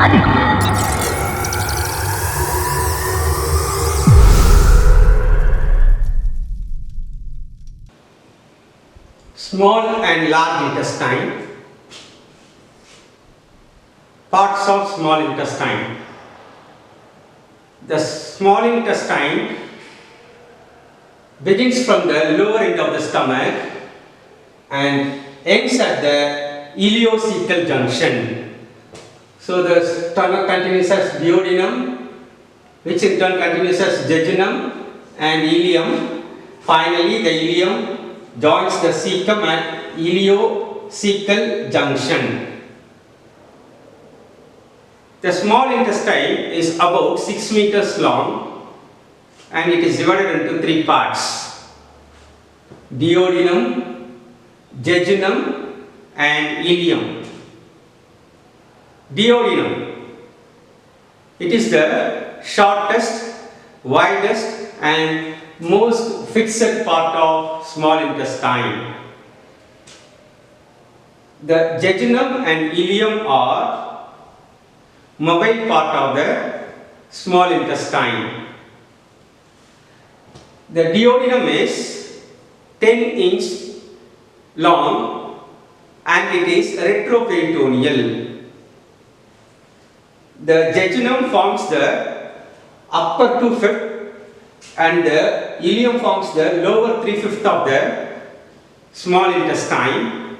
Small and large intestine. Parts of small intestine. The small intestine begins from the lower end of the stomach and ends at the ileocecal junction. So the stomach continues as duodenum, which in turn continues as jejunum and ileum. Finally, the ileum joins the cecum at ileocecal junction. The small intestine is about 6 meters long and it is divided into 3 parts: duodenum, jejunum and ileum. Duodenum. It is the shortest, widest and most fixed part of small intestine. The jejunum and ileum are mobile part of the small intestine. The duodenum is 10-inch long and it is retroperitoneal. The jejunum forms the upper 2/5 and the ileum forms the lower 3/5 of the small intestine,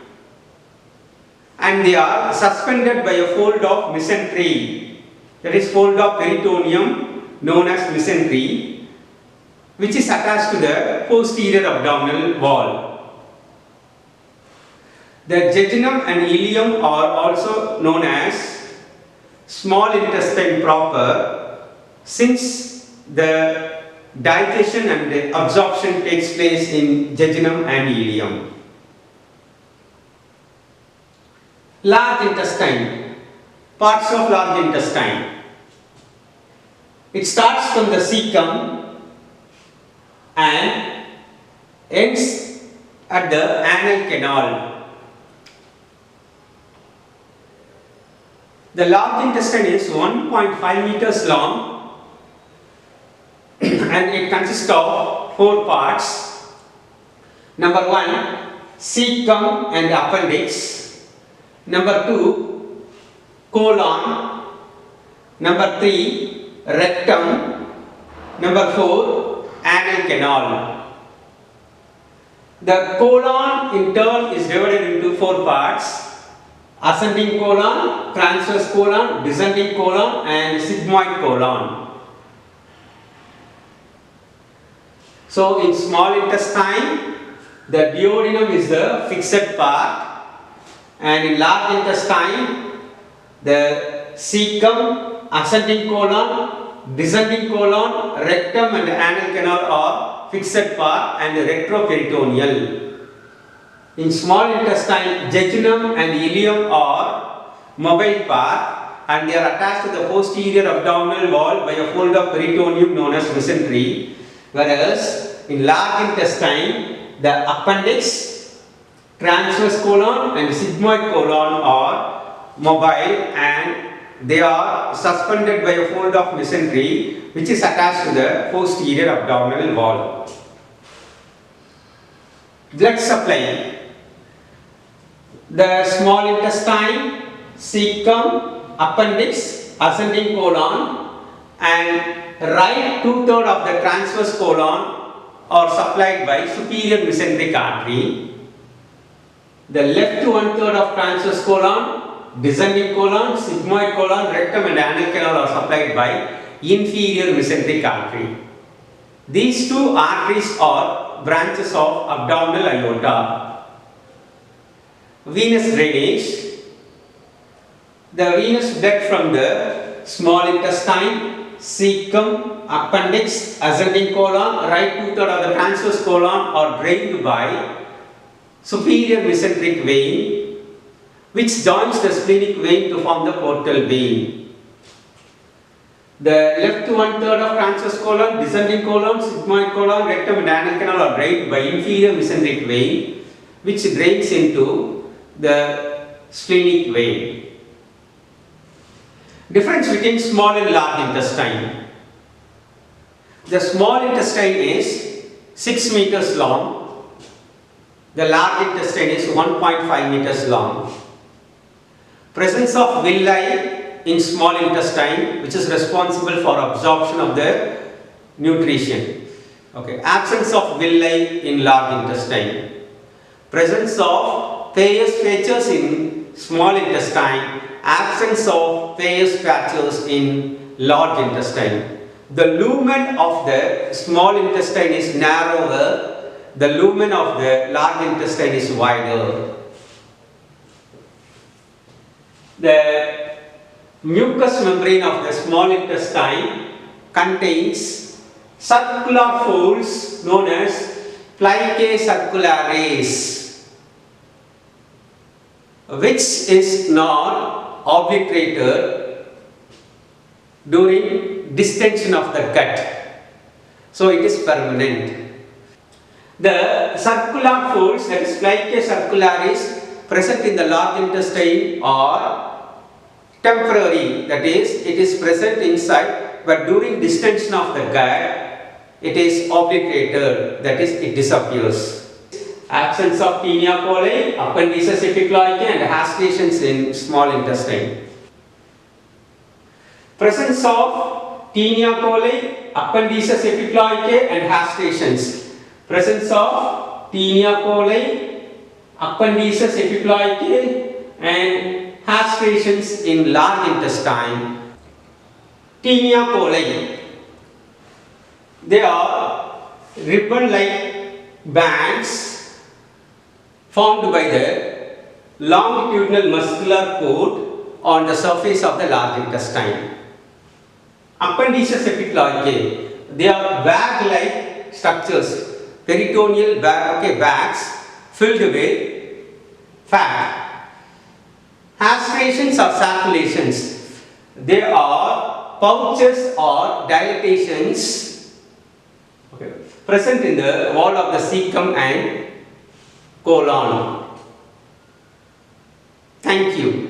and they are suspended by a fold of mesentery, that is fold of peritoneum known as mesentery, which is attached to the posterior abdominal wall. The jejunum and ileum are also known as small intestine proper, since the digestion and the absorption takes place in jejunum and ileum. Large intestine. Parts of large intestine. It starts from the cecum and ends at the anal canal. The large intestine is 1.5 meters long and it consists of 4 parts. Number 1, cecum and appendix. Number 2, colon. Number 3, rectum. Number 4, anal canal. The colon in turn is divided into 4 parts: ascending colon, transverse colon, descending colon and sigmoid colon. So in small intestine, the duodenum is the fixed part, and in large intestine, the cecum, ascending colon, descending colon, rectum and anal canal are fixed part and retroperitoneal. In small intestine, jejunum and ileum are mobile part and they are attached to the posterior abdominal wall by a fold of peritoneum known as mesentery, whereas in large intestine, the appendix, transverse colon and sigmoid colon are mobile and they are suspended by a fold of mesentery which is attached to the posterior abdominal wall. Blood supply. The small intestine, cecum, appendix, ascending colon and right 2/3 of the transverse colon are supplied by superior mesenteric artery. The left 1/3 of transverse colon, descending colon, sigmoid colon, rectum and anal canal are supplied by inferior mesenteric artery. These two arteries are branches of abdominal aorta. Venous drainage. The venous blood from the small intestine, cecum, appendix, ascending colon, right 2/3 of the transverse colon are drained by superior mesenteric vein, which joins the splenic vein to form the portal vein. The left 1/3 of transverse colon, descending colon, sigmoid colon, rectum and anal canal are drained by inferior mesenteric vein, which drains into the splenic vein. Difference between small and large intestine. The small intestine is 6 meters long. The large intestine is 1.5 meters long. Presence of villi in small intestine, which is responsible for absorption of the nutrition. Okay. Absence of villi in large intestine. Presence of Peyer's features in small intestine. Absence of Peyer's features in large intestine. The lumen of the small intestine is narrower. The lumen of the large intestine is wider. The mucous membrane of the small intestine contains circular folds known as plicae circularis, which is not obliterated during distension of the gut. So it is permanent. The circular folds, that is plicae circularis, present in the large intestine are temporary, that is, it is present inside, but during distension of the gut, it is obliterated, that is, it disappears. Absence of Taenia coli, appendices epicloicae and hastrations in small intestine. Presence of Taenia coli, appendices epicloicae and hastrations. Presence of Taenia coli, appendices epicloicae and hastrations in large intestine. Taenia coli, they are ribbon-like bands formed by the longitudinal muscular coat on the surface of the large intestine. Appendices epicloicae, they are bag-like structures, peritoneal bags filled with fat. Hastrations or circulations, they are pouches or dilatations present in the wall of the cecum and colon. Thank you.